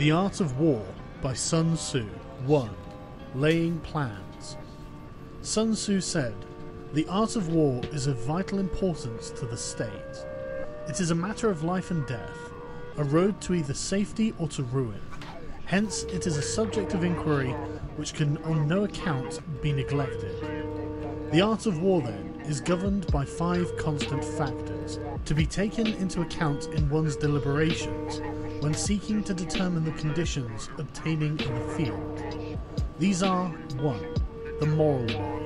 The Art of War by Sun Tzu. 1. Laying Plans. Sun Tzu said, "The art of war is of vital importance to the state. It is a matter of life and death, a road to either safety or to ruin. Hence it is a subject of inquiry which can on no account be neglected. The art of war, then, is governed by 5 constant factors, to be taken into account in one's deliberations when seeking to determine the conditions obtaining in the field. These are 1. The moral law,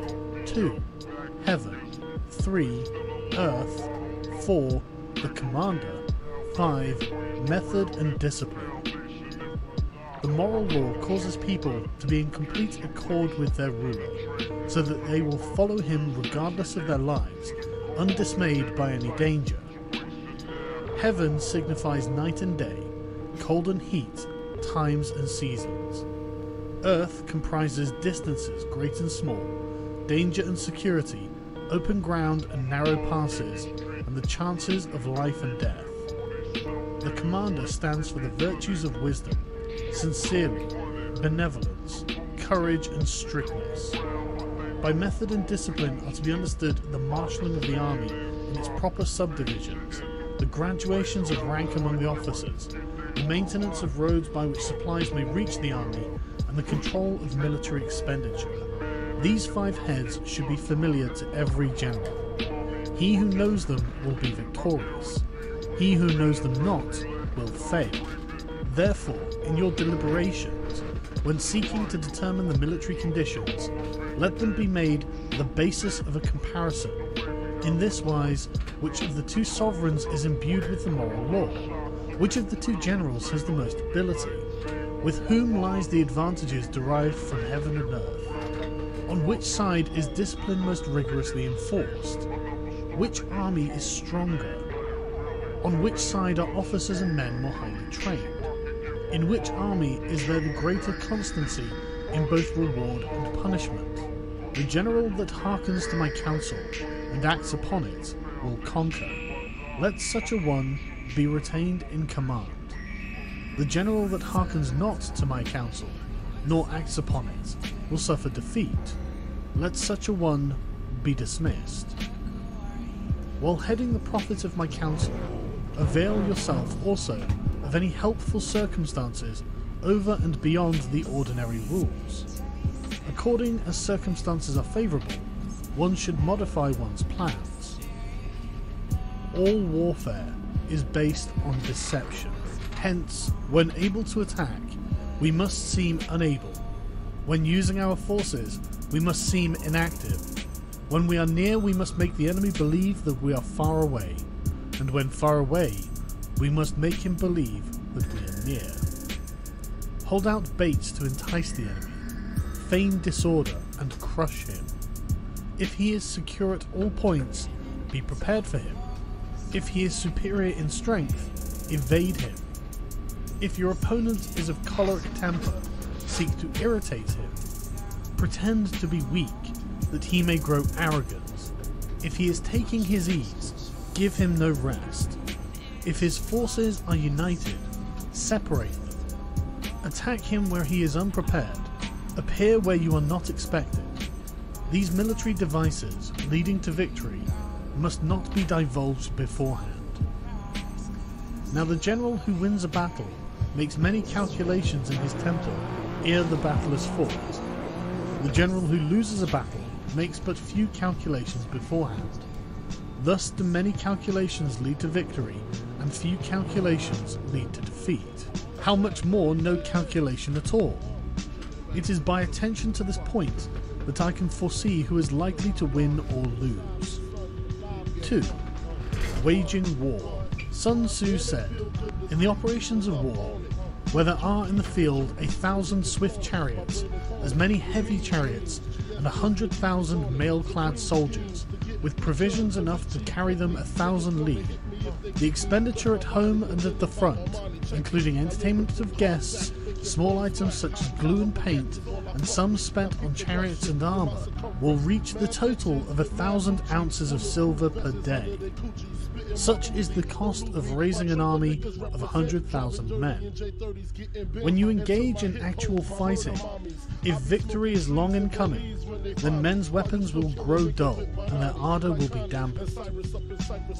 2. Heaven, 3. Earth, 4. The commander, 5. Method and discipline." The moral law causes people to be in complete accord with their ruler, so that they will follow him regardless of their lives, undismayed by any danger. Heaven signifies night and day, cold and heat, times and seasons. Earth comprises distances great and small, danger and security, open ground and narrow passes, and the chances of life and death. The commander stands for the virtues of wisdom, sincerity, benevolence, courage and strictness. By method and discipline are to be understood the marshalling of the army in its proper subdivisions, the graduations of rank among the officers, the maintenance of roads by which supplies may reach the army, and the control of military expenditure. These 5 heads should be familiar to every general. He who knows them will be victorious. He who knows them not will fail. Therefore, in your deliberations, when seeking to determine the military conditions, let them be made the basis of a comparison. In this wise, which of the 2 sovereigns is imbued with the moral law? Which of the 2 generals has the most ability? With whom lies the advantages derived from heaven and earth? On which side is discipline most rigorously enforced? Which army is stronger? On which side are officers and men more highly trained? In which army is there the greater constancy in both reward and punishment? The general that hearkens to my counsel and acts upon it will conquer. Let such a one be retained in command. The general that hearkens not to my counsel, nor acts upon it, will suffer defeat. Let such a one be dismissed. While heading the profit of my counsel, avail yourself also of any helpful circumstances over and beyond the ordinary rules. According as circumstances are favourable, one should modify one's plans. All warfare is based on deception. Hence, when able to attack, we must seem unable. When using our forces, we must seem inactive. When we are near, we must make the enemy believe that we are far away. And when far away, we must make him believe that we are near. Hold out baits to entice the enemy. Feign disorder and crush him. If he is secure at all points, be prepared for him. If he is superior in strength, evade him. If your opponent is of choleric temper, seek to irritate him. Pretend to be weak, that he may grow arrogant. If he is taking his ease, give him no rest. If his forces are united, separate them. Attack him where he is unprepared. Appear where you are not expected. These military devices leading to victory must not be divulged beforehand. Now the general who wins a battle makes many calculations in his temper ere the battle is fought. The general who loses a battle makes but few calculations beforehand. Thus do many calculations lead to victory, and few calculations lead to defeat. How much more no calculation at all? It is by attention to this point that I can foresee who is likely to win or lose. 2. Waging war. Sun Tzu said, "In the operations of war, where there are in the field 1,000 swift chariots, as many heavy chariots, and 100,000 mail-clad soldiers, with provisions enough to carry them 1,000 li, the expenditure at home and at the front, including entertainment of guests, small items such as glue and paint, and some spent on chariots and armour, will reach the total of 1,000 ounces of silver per day. Such is the cost of raising an army of 100,000 men. When you engage in actual fighting, if victory is long in coming, then men's weapons will grow dull and their ardour will be dampened.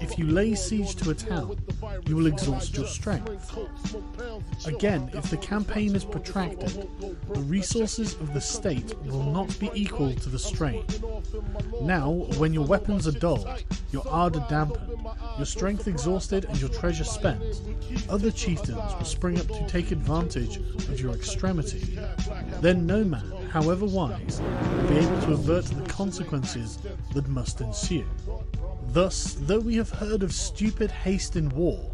If you lay siege to a town, you will exhaust your strength. Again, if the campaign is protracted, the resources of the state will not be equal to the strain. Now, when your weapons are dulled, your ardour dampened, your strength exhausted and your treasure spent, other chieftains will spring up to take advantage of your extremity. Then no man, however wise, will be able to avert the consequences that must ensue. Thus, though we have heard of stupid haste in war,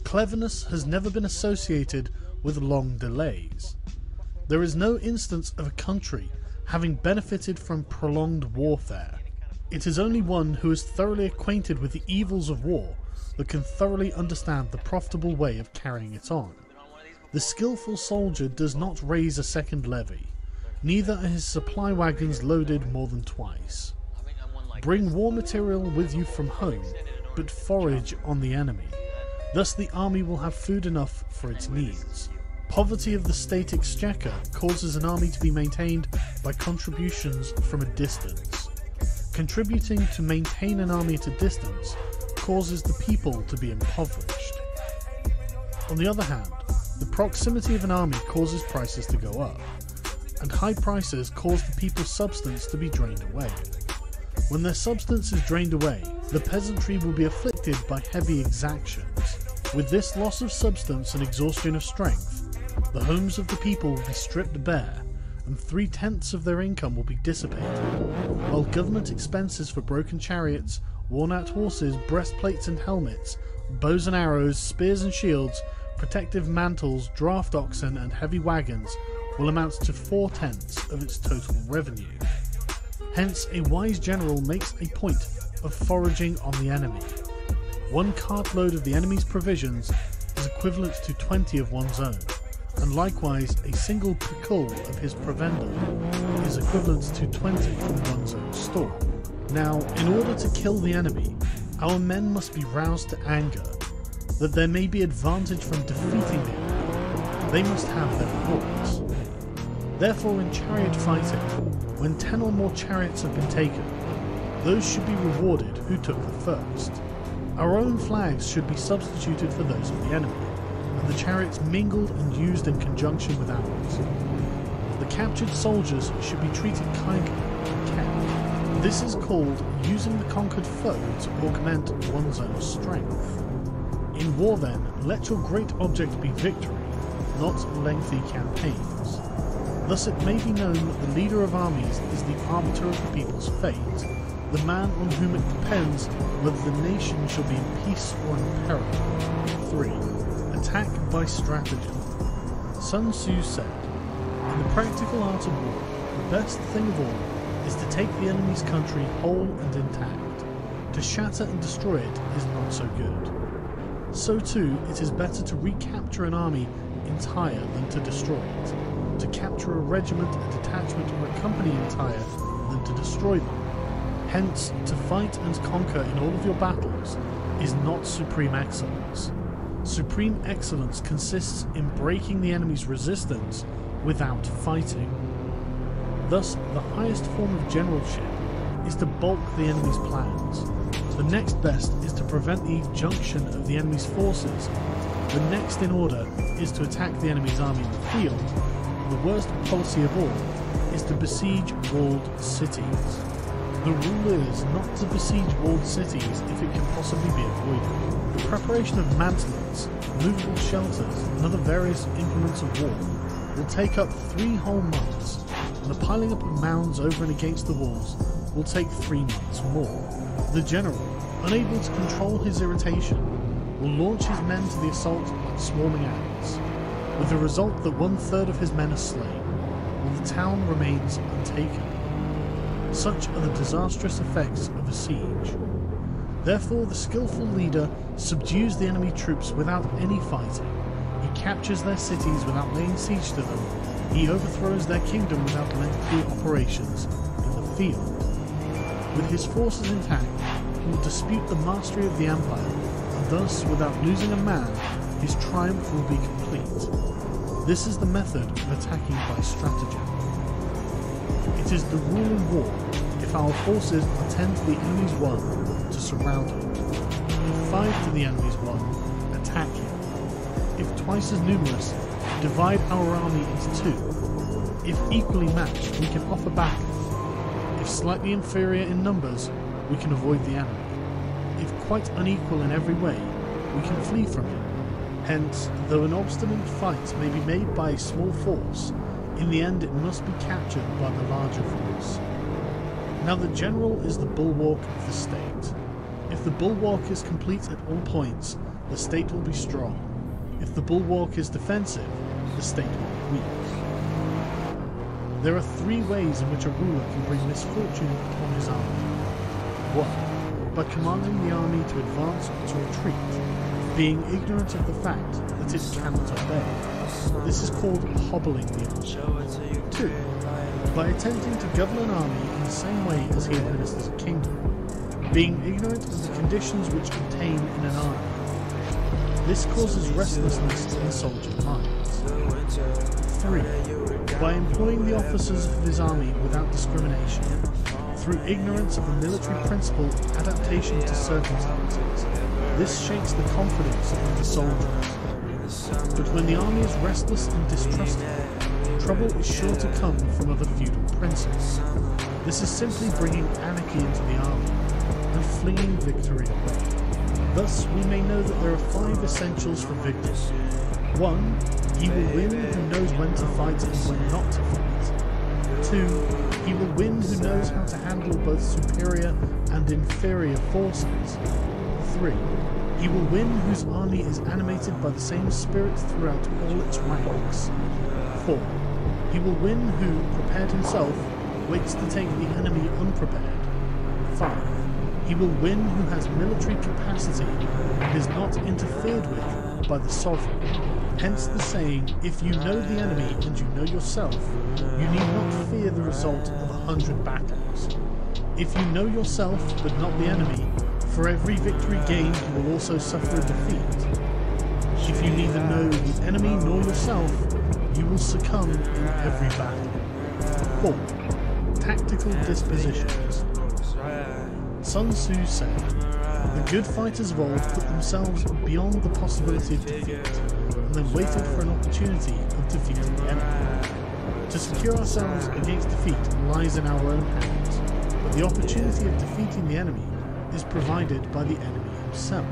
cleverness has never been associated with long delays. There is no instance of a country having benefited from prolonged warfare. It is only one who is thoroughly acquainted with the evils of war that can thoroughly understand the profitable way of carrying it on. The skillful soldier does not raise a second levy, neither are his supply wagons loaded more than twice. Bring war material with you from home, but forage on the enemy. Thus the army will have food enough for its needs. Poverty of the state exchequer causes an army to be maintained by contributions from a distance. Contributing to maintain an army at a distance causes the people to be impoverished. On the other hand, the proximity of an army causes prices to go up, and high prices cause the people's substance to be drained away. When their substance is drained away, the peasantry will be afflicted by heavy exactions. With this loss of substance and exhaustion of strength, the homes of the people will be stripped bare, and 3/10 of their income will be dissipated, while government expenses for broken chariots, worn-out horses, breastplates and helmets, bows and arrows, spears and shields, protective mantles, draft oxen and heavy wagons will amount to 4/10 of its total revenue. Hence, a wise general makes a point of foraging on the enemy. 1 cartload of the enemy's provisions is equivalent to 20 of one's own, and likewise a single pickle of his provender is equivalent to 20 from one's own store. Now, in order to kill the enemy, our men must be roused to anger, that there may be advantage from defeating the enemy. They must have their rewards. Therefore, in chariot fighting, when 10 or more chariots have been taken, those should be rewarded who took the first. Our own flags should be substituted for those of the enemy, and the chariots mingled and used in conjunction with ours. The captured soldiers should be treated kindly and kept. This is called using the conquered foe to augment one's own strength. In war then, let your great object be victory, not lengthy campaigns. Thus it may be known that the leader of armies is the arbiter of the people's fate, the man on whom it depends whether the nation shall be in peace or in peril. 3. Attack by stratagem. Sun Tzu said, "In the practical art of war, the best thing of all is to take the enemy's country whole and intact. To shatter and destroy it is not so good. So too, it is better to recapture an army entire than to destroy it. To capture a regiment, a detachment, or a company entire than to destroy them. Hence, to fight and conquer in all of your battles is not supreme excellence. Supreme excellence consists in breaking the enemy's resistance without fighting. Thus, the highest form of generalship is to balk the enemy's plans. The next best is to prevent the junction of the enemy's forces. The next in order is to attack the enemy's army in the field. The worst policy of all is to besiege walled cities. The rule is not to besiege walled cities if it can possibly be avoided. The preparation of mantlets, movable shelters, and other various implements of war will take up 3 whole months, and the piling up of mounds over and against the walls will take 3 months more. The general, unable to control his irritation, will launch his men to the assault like swarming ants, with the result that 1/3 of his men are slain, while the town remains untaken. Such are the disastrous effects of a siege. Therefore, the skillful leader subdues the enemy troops without any fighting. He captures their cities without laying siege to them. He overthrows their kingdom without lengthy operations in the field. With his forces intact, will dispute the mastery of the Empire, and thus, without losing a man, his triumph will be complete. This is the method of attacking by stratagem. It is the rule in war, if our forces are 10 to the enemy's 1, to surround him. If 5 to the enemy's 1, attack him. If twice as numerous, divide our army into 2. If equally matched, we can offer battle. If slightly inferior in numbers, we can avoid the enemy. If quite unequal in every way, we can flee from him. Hence, though an obstinate fight may be made by a small force, in the end it must be captured by the larger force. Now the general is the bulwark of the state. If the bulwark is complete at all points, the state will be strong. If the bulwark is defensive, the state will be weak. There are 3 ways in which a ruler can bring misfortune upon his army. 1. By commanding the army to advance or to retreat, being ignorant of the fact that it cannot obey. This is called hobbling the army. 2. By attempting to govern an army in the same way as he administers a kingdom, being ignorant of the conditions which obtain in an army. This causes restlessness in the soldiers' minds. 3. By employing the officers of his army without discrimination, through ignorance of the military principle of adaptation to circumstances. This shakes the confidence of the soldiers. But when the army is restless and distrustful, trouble is sure to come from other feudal princes. This is simply bringing anarchy into the army and flinging victory away. Thus we may know that there are 5 essentials for victory. 1. He will win who knows when to fight and when not to fight. 2. He will win who knows how to handle both superior and inferior forces. 3. He will win whose army is animated by the same spirit throughout all its ranks. 4. He will win who, prepared himself, waits to take the enemy unprepared. 5. He will win who has military capacity and is not interfered with by the sovereign. Hence the saying, if you know the enemy and you know yourself, you need not fear the result of 100 battles. If you know yourself but not the enemy, for every victory gained you will also suffer a defeat. If you neither know the enemy nor yourself, you will succumb in every battle. 4. Tactical dispositions. Sun Tzu said, the good fighters of old put themselves beyond the possibility of defeat, and then waited for an opportunity of defeating the enemy. To secure ourselves against defeat lies in our own hands, but the opportunity of defeating the enemy is provided by the enemy himself.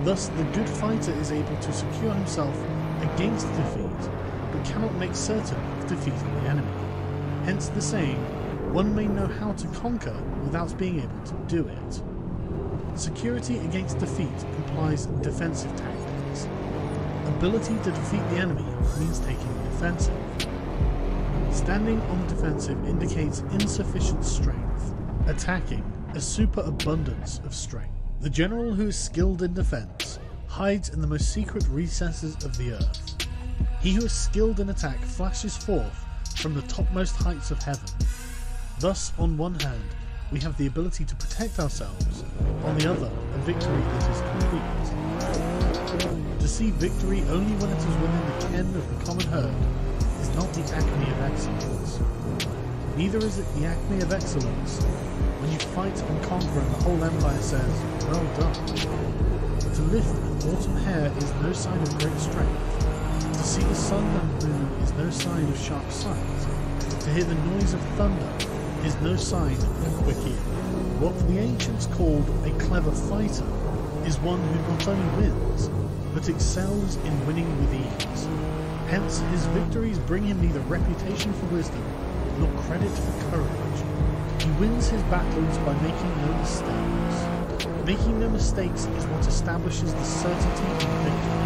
Thus, the good fighter is able to secure himself against defeat, but cannot make certain of defeating the enemy. Hence the saying, one may know how to conquer without being able to do it. Security against defeat implies defensive tactics. Ability to defeat the enemy means taking the defensive. Standing on the defensive indicates insufficient strength. Attacking, a superabundance of strength. The general who is skilled in defense hides in the most secret recesses of the earth. He who is skilled in attack flashes forth from the topmost heights of heaven. Thus, on one hand, we have the ability to protect ourselves, on the other, a victory that is complete. To see victory only when it is within the ken of the common herd is not the acme of excellence. Neither is it the acme of excellence when you fight and conquer and the whole empire says, well done. To lift an autumn hair is no sign of great strength. To see the sun and moon is no sign of sharp sight. To hear the noise of thunder is no sign of a quick ear. What the ancients called a clever fighter is one who not only wins, but excels in winning with ease. Hence his victories bring him neither reputation for wisdom, nor credit for courage. He wins his battles by making no mistakes. Making no mistakes is what establishes the certainty of victory,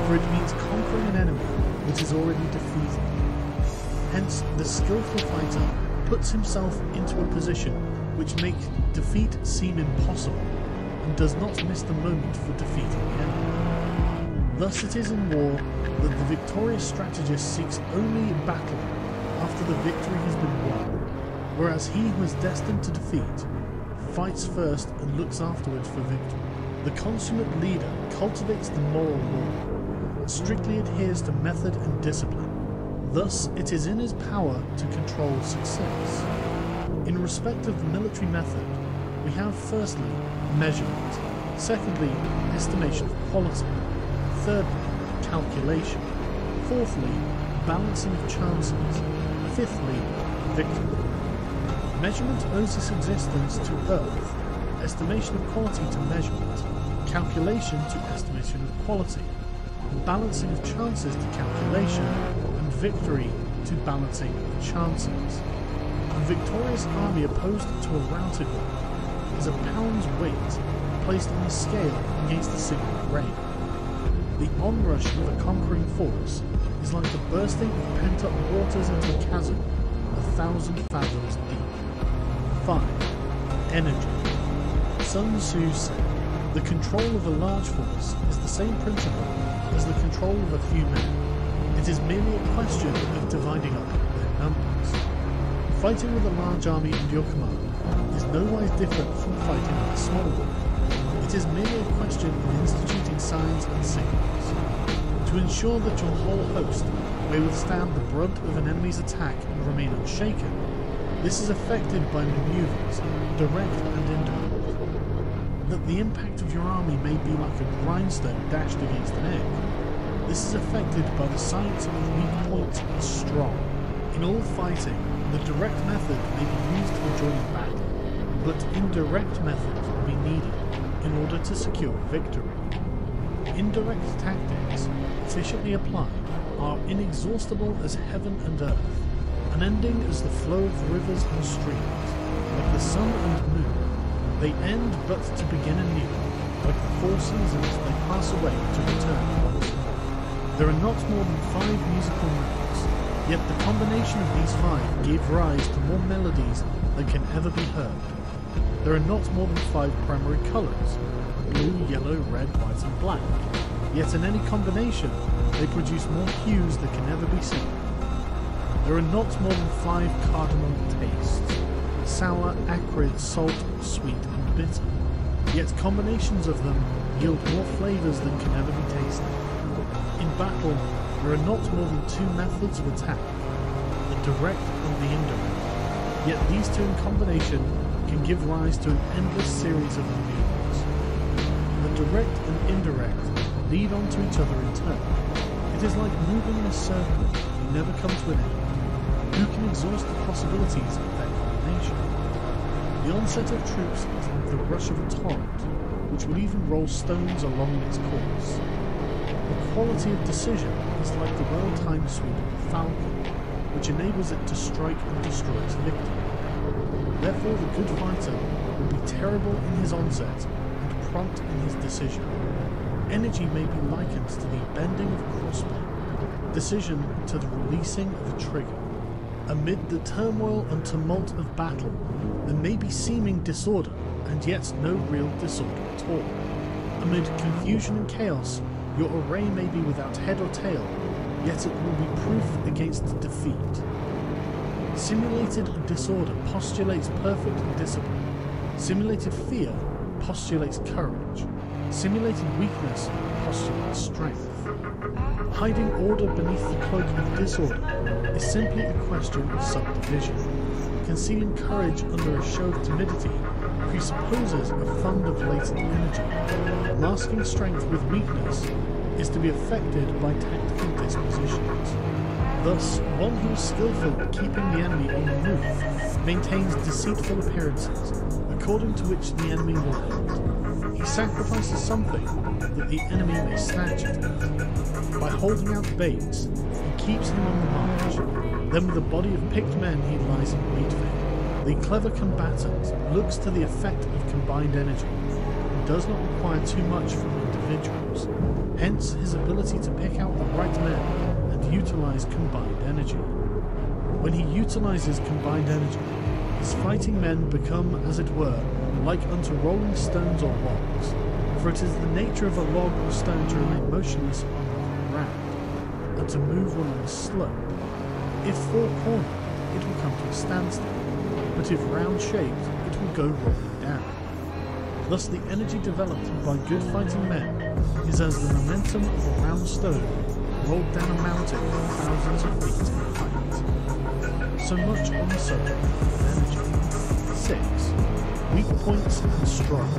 for it means conquering an enemy that is already defeated. Hence, the skillful fighter puts himself into a position which makes defeat seem impossible, and does not miss the moment for defeating the enemy. Thus it is in war that the victorious strategist seeks only battle after the victory has been won, whereas he who is destined to defeat fights first and looks afterwards for victory. The consummate leader cultivates the moral law and strictly adheres to method and discipline. Thus, it is in his power to control success. In respect of the military method, we have firstly, measurement, secondly, estimation of quality, thirdly, calculation, fourthly, balancing of chances, fifthly, victory. Measurement owes its existence to earth, estimation of quality to measurement, calculation to estimation of quality, balancing of chances to calculation, and victory to balancing of chances. A victorious army opposed to a routed one is a pound's weight placed on a scale against a single grain. The onrush of a conquering force is like the bursting of pent-up waters into a chasm 1,000 fathoms deep. 5. Energy. Sun Tzu said, "The control of a large force is the same principle as the control of a few men. It is merely a question of dividing up their numbers." Fighting with a large army under your command is no wise different from fighting with a small one. It is merely a question of instituting signs and signals. To ensure that your whole host may withstand the brunt of an enemy's attack and remain unshaken, this is effected by maneuvers, direct and indirect. That the impact of your army may be like a grindstone dashed against an egg, this is effected by the science of weak points and strong. In all fighting, the direct method may be used for joining battle, but indirect methods will be needed in order to secure victory. Indirect tactics, efficiently applied, are inexhaustible as heaven and earth, unending as the flow of rivers and streams, like the sun and moon. They end but to begin anew, like the four seasons they pass away to return once more. There are not more than 5 musical notes, yet the combination of these 5 gave rise to more melodies than can ever be heard. There are not more than 5 primary colours, blue, yellow, red, white and black, yet in any combination they produce more hues that can never be seen. There are not more than 5 cardinal tastes, sour, acrid, salt, sweet and bitter, yet combinations of them yield more flavours than can ever be tasted. In battle, there are not more than 2 methods of attack, the direct and the indirect, yet these 2 in combination can give rise to an endless series of maneuvers. The direct and indirect lead on to each other in turn. It is like moving in a circle, you never come to an end. Who can exhaust the possibilities of that combination? The onset of troops is like the rush of a torrent, which will even roll stones along its course. The quality of decision is like the well-timed sweep of a falcon, which enables it to strike and destroy its victim. Therefore, the good fighter will be terrible in his onset and prompt in his decision. Energy may be likened to the bending of a crossbow, decision to the releasing of a trigger. Amid the turmoil and tumult of battle, there may be seeming disorder, and yet no real disorder at all. Amid confusion and chaos, your array may be without head or tail, yet it will be proof against defeat. Simulated disorder postulates perfect discipline. Simulated fear postulates courage. Simulated weakness postulates strength. Hiding order beneath the cloak of disorder is simply a question of subdivision. Concealing courage under a show of timidity presupposes a fund of latent energy. Masking strength with weakness is to be affected by tactical dispositions. Thus, one who is skillful at keeping the enemy on the move maintains deceitful appearances, according to which the enemy will end. He sacrifices something that the enemy may snatch at it. By holding out baits, he keeps him on the march. Then with a body of picked men he lies in wait for him. The clever combatant looks to the effect of combined energy, and does not require too much from individuals. Hence his ability to pick out the right men and utilize combined energy. When he utilizes combined energy, his fighting men become, as it were, like unto rolling stones or logs, for it is the nature of a log or stone to remain motionless on level ground, and to move when on a slope. If four-cornered, it will come to a standstill, but if round-shaped, it will go rolling down. down. Thus the energy developed by good fighting men is as the momentum of a round stone rolled down a mountain thousands of feet in height. So much on the subject of energy. 6. Weak points and strong.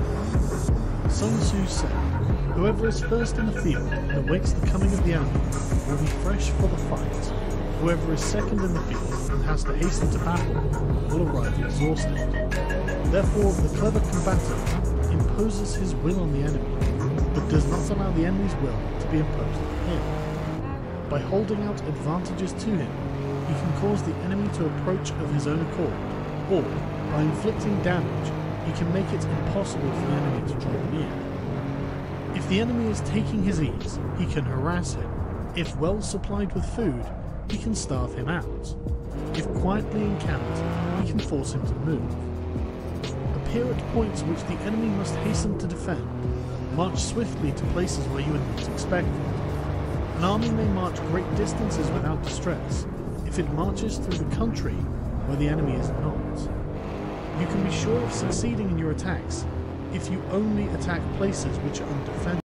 Sun Tzu said, "Whoever is first in the field and awaits the coming of the enemy will be fresh for the fight. Whoever is second in the field and has to hasten to battle will arrive exhausted." Therefore, the clever combatant imposes his will on the enemy, but does not allow the enemy's will to be imposed on him. By holding out advantages to him, he can cause the enemy to approach of his own accord, or, by inflicting damage, he can make it impossible for the enemy to draw near. If the enemy is taking his ease, he can harass him. If well supplied with food, he can starve him out. If quietly encamped, he can force him to move. Appear at points which the enemy must hasten to defend. March swiftly to places where you are not expected. An army may march great distances without distress if it marches through the country where the enemy is not. You can be sure of succeeding in your attacks if you only attack places which are undefended.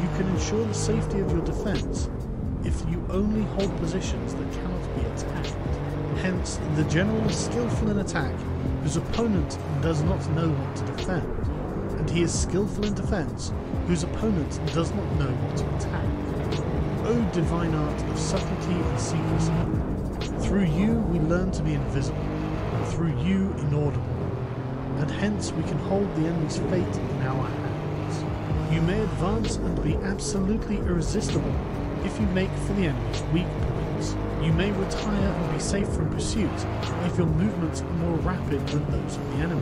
You can ensure the safety of your defense if you only hold positions that cannot be attacked. Hence, the general is skillful in attack whose opponent does not know what to defend, and he is skillful in defense whose opponent does not know what to attack. O divine art of subtlety and secrecy! Through you we learn to be invisible, and through you inaudible, and hence we can hold the enemy's fate in our hands. You may advance and be absolutely irresistible if you make for the enemy's weak points. You may retire and be safe from pursuit if your movements are more rapid than those of the enemy.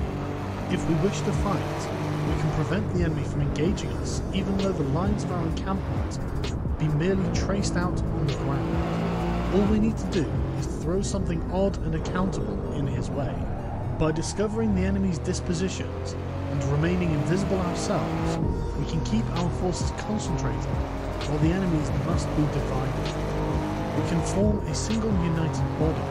If we wish to fight, we can prevent the enemy from engaging us even though the lines of our encampment be merely traced out on the ground. All we need to do is throw something odd and accountable in his way. By discovering the enemy's dispositions and remaining invisible ourselves, we can keep our forces concentrated while the enemy's must be divided. We can form a single united body,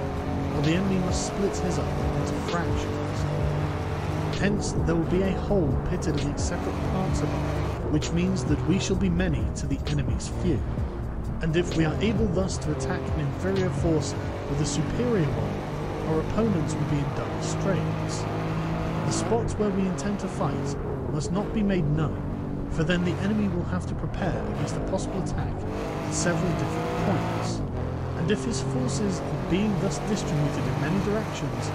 while the enemy must split his up into fractions. Hence there will be a whole pitted against separate parts of it, which means that we shall be many to the enemy's few. And if we are able thus to attack an inferior force with a superior one, our opponents will be in dire straits. The spot where we intend to fight must not be made known, for then the enemy will have to prepare against a possible attack at several different points. And if his forces being thus distributed in many directions,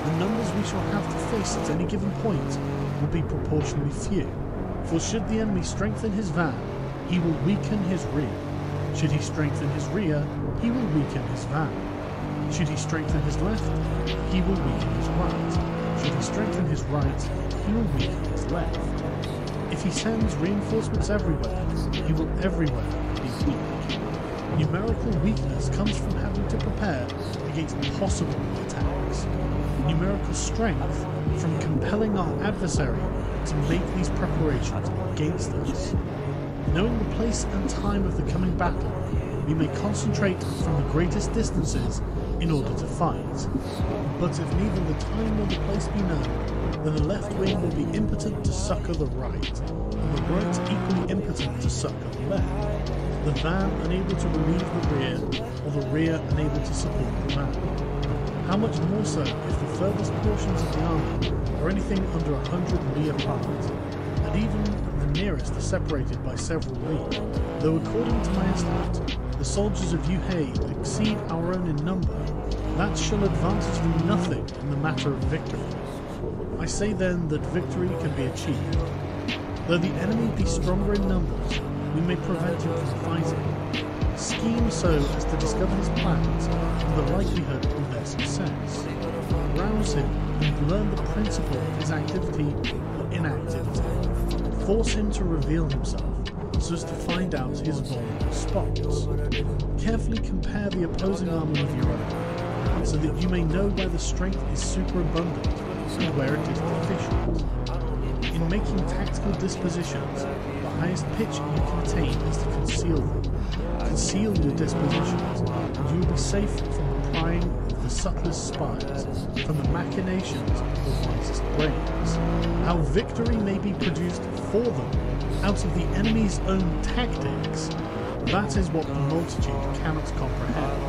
the numbers we shall have to face at any given point will be proportionally few. For should the enemy strengthen his van, he will weaken his rear. Should he strengthen his rear, he will weaken his van. Should he strengthen his left, he will weaken his right. Should he strengthen his right, he will weaken his left. If he sends reinforcements everywhere, he will everywhere be weak. Numerical weakness comes from having to prepare against possible attacks. Numerical strength from compelling our adversary to make these preparations against us. Knowing the place and time of the coming battle, we may concentrate from the greatest distances in order to fight. But if neither the time nor the place be known, then the left wing will be impotent to succour the right, and the right equally impotent to succour the left, the van unable to relieve the rear, or the rear unable to support the van. How much more so if the furthest portions of the army are anything under 100 li apart, and even the nearest are separated by several li, though according to my estimate, the soldiers of Yuhei exceed our own in number, that shall advantage nothing in the matter of victory. I say then that victory can be achieved. Though the enemy be stronger in numbers, we may prevent him from fighting. Scheme so as to discover his plans and the likelihood of their success. Rouse him and learn the principle of his activity or inactivity. Force him to reveal himself so as to find out his vulnerable spots. Carefully compare the opposing army with your own, so that you may know where the strength is superabundant and where it is deficient. In making tactical dispositions, the highest pitch you can attain is to conceal them. Conceal your dispositions, and you will be safe from the prying of the subtlest spies from the machinations of the wisest brains. How victory may be produced for them out of the enemy's own tactics, that is what the multitude cannot comprehend.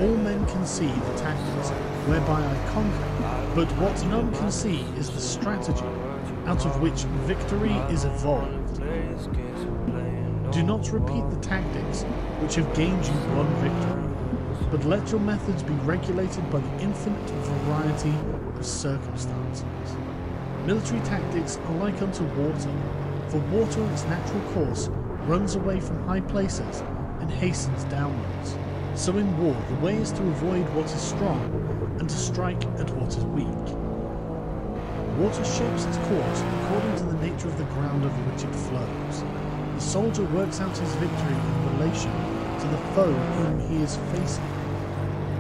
All men can see the tactics whereby I conquer, but what none can see is the strategy out of which victory is evolved. Do not repeat the tactics which have gained you one victory, but let your methods be regulated by the infinite variety of circumstances. Military tactics are like unto water, for water in its natural course runs away from high places and hastens downwards. So in war the way is to avoid what is strong and to strike at what is weak. Water shapes its course according to the nature of the ground over which it flows. The soldier works out his victory in relation to the foe whom he is facing.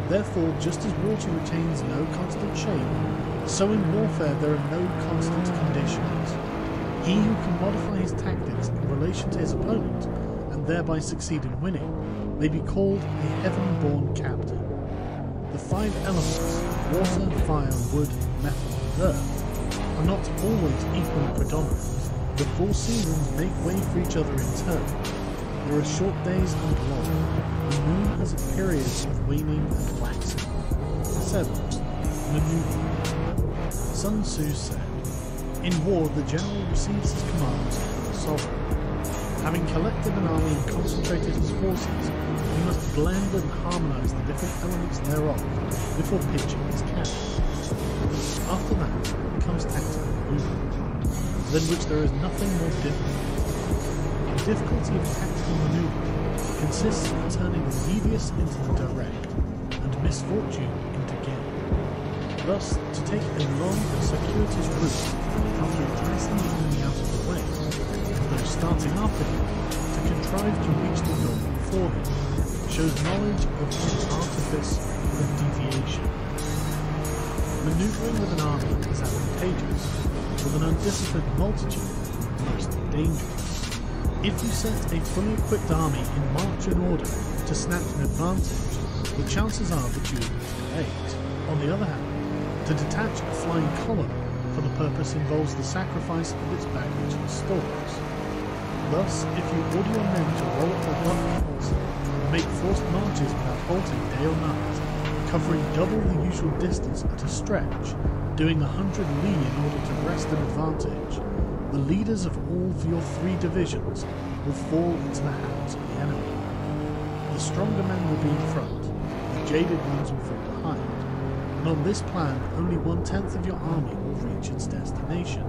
Therefore, just as water retains no constant shape, so in warfare there are no constant conditions. He who can modify his tactics in relation to his opponent, and thereby succeed in winning, may be called a heaven-born captain. The five elements, water, fire, wood, metal, and earth, are not always equally predominant. The 4 seasons make way for each other in turn. There are short days and long. The moon has a period of waning and waxing. 7. Maneuver. Sun Tzu said, "In war the general receives his commands from the sovereign. Having collected an army and concentrated his forces, he must blend and harmonise the different elements thereof before pitching his camp. After that comes tactical movement, than which there is nothing more difficult. The difficulty of tactical manoeuvre consists in turning the devious into the direct, and misfortune into gain. Thus, to take a long and circuitous route after enticing the enemy out of the way, and though starting after him, to contrive to reach the goal before him, shows knowledge of the artifice of deviation. Manoeuvring with an army is advantageous, with an undisciplined multitude most dangerous. If you set a fully equipped army in march in order to snatch an advantage, the chances are that you will be too late. On the other hand, to detach a flying column for the purpose involves the sacrifice of its baggage and stores. Thus, if you order your men to roll up their buckles and make forced marches without halting day or night, covering double the usual distance at a stretch, doing 100 li in order to wrest an advantage, the leaders of all of your 3 divisions will fall into the hands of the enemy. The stronger men will be in front, the jaded ones will fall behind, and on this plan only 1/10 of your army will reach its destination.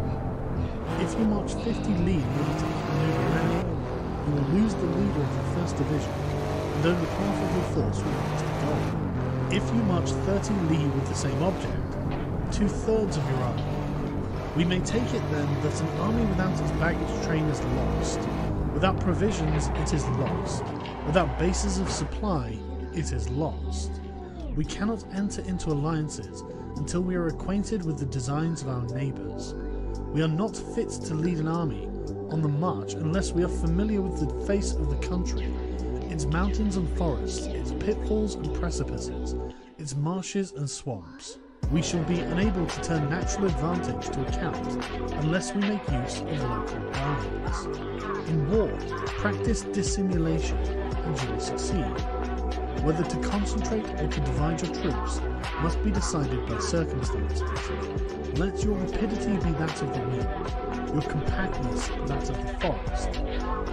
If you march 50 li in order to outmaneuver your enemy, you will lose the leader of the 1st division, and only half of your force will reach the goal. If you march 30 li with the same object, 2/3 of your army. We may take it then that an army without its baggage train is lost. Without provisions, it is lost. Without bases of supply, it is lost. We cannot enter into alliances until we are acquainted with the designs of our neighbours. We are not fit to lead an army on the march unless we are familiar with the face of the country, its mountains and forests, its pitfalls and precipices, its marshes and swamps. We shall be unable to turn natural advantage to account unless we make use of local barriers. In war, practice dissimulation and you will succeed. Whether to concentrate or to divide your troops must be decided by circumstances. Let your rapidity be that of the wind, your compactness that of the forest.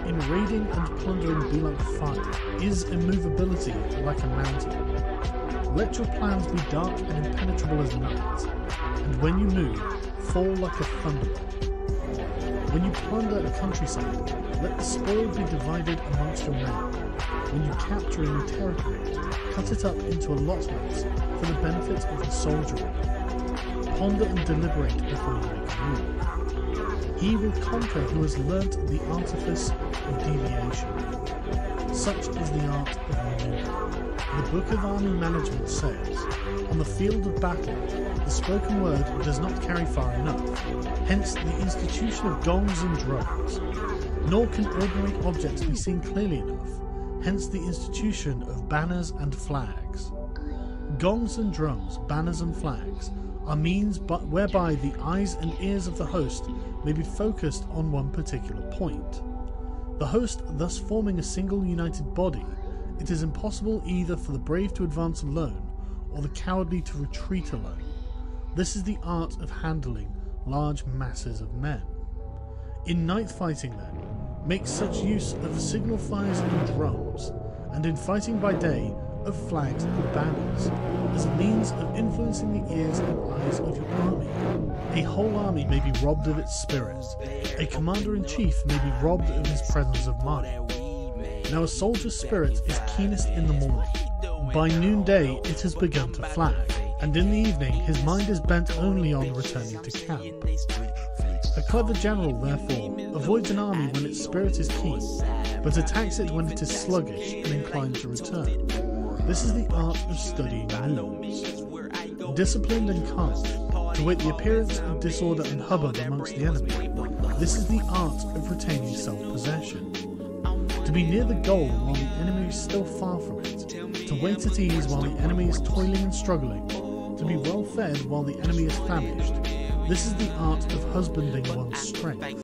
In raiding and plundering be like fire, is immovability like a mountain. Let your plans be dark and impenetrable as night, and when you move, fall like a thunderbolt. When you plunder a countryside, let the spoil be divided amongst your men. When you capture a new territory, cut it up into allotments for the benefit of the soldiery. Ponder and deliberate before you make a move. He will conquer who has learnt the artifice of deviation. Such is the art of maneuver. The Book of Army Management says, on the field of battle, the spoken word does not carry far enough, hence the institution of gongs and drums. Nor can ordinary objects be seen clearly enough, hence the institution of banners and flags. Gongs and drums, banners and flags are means whereby the eyes and ears of the host may be focused on one particular point. The host thus forming a single united body, it is impossible either for the brave to advance alone or the cowardly to retreat alone. This is the art of handling large masses of men. In night fighting then, make such use of signal fires and drums, and in fighting by day, of flags and banners, as a means of influencing the ears and eyes of your army. A whole army may be robbed of its spirit. A commander-in-chief may be robbed of his presence of mind. Now a soldier's spirit is keenest in the morning. By noonday it has begun to flag, and in the evening his mind is bent only on returning to camp. A clever general, therefore, avoids an army when its spirit is keen, but attacks it when it is sluggish and inclined to return. This is the art of studying wounds. Disciplined and calm, to await the appearance of disorder and hubbub amongst the enemy. This is the art of retaining self-possession. To be near the goal while the enemy is still far from it. To wait at ease while the enemy is toiling and struggling. To be well fed while the enemy is famished. This is the art of husbanding one's strength.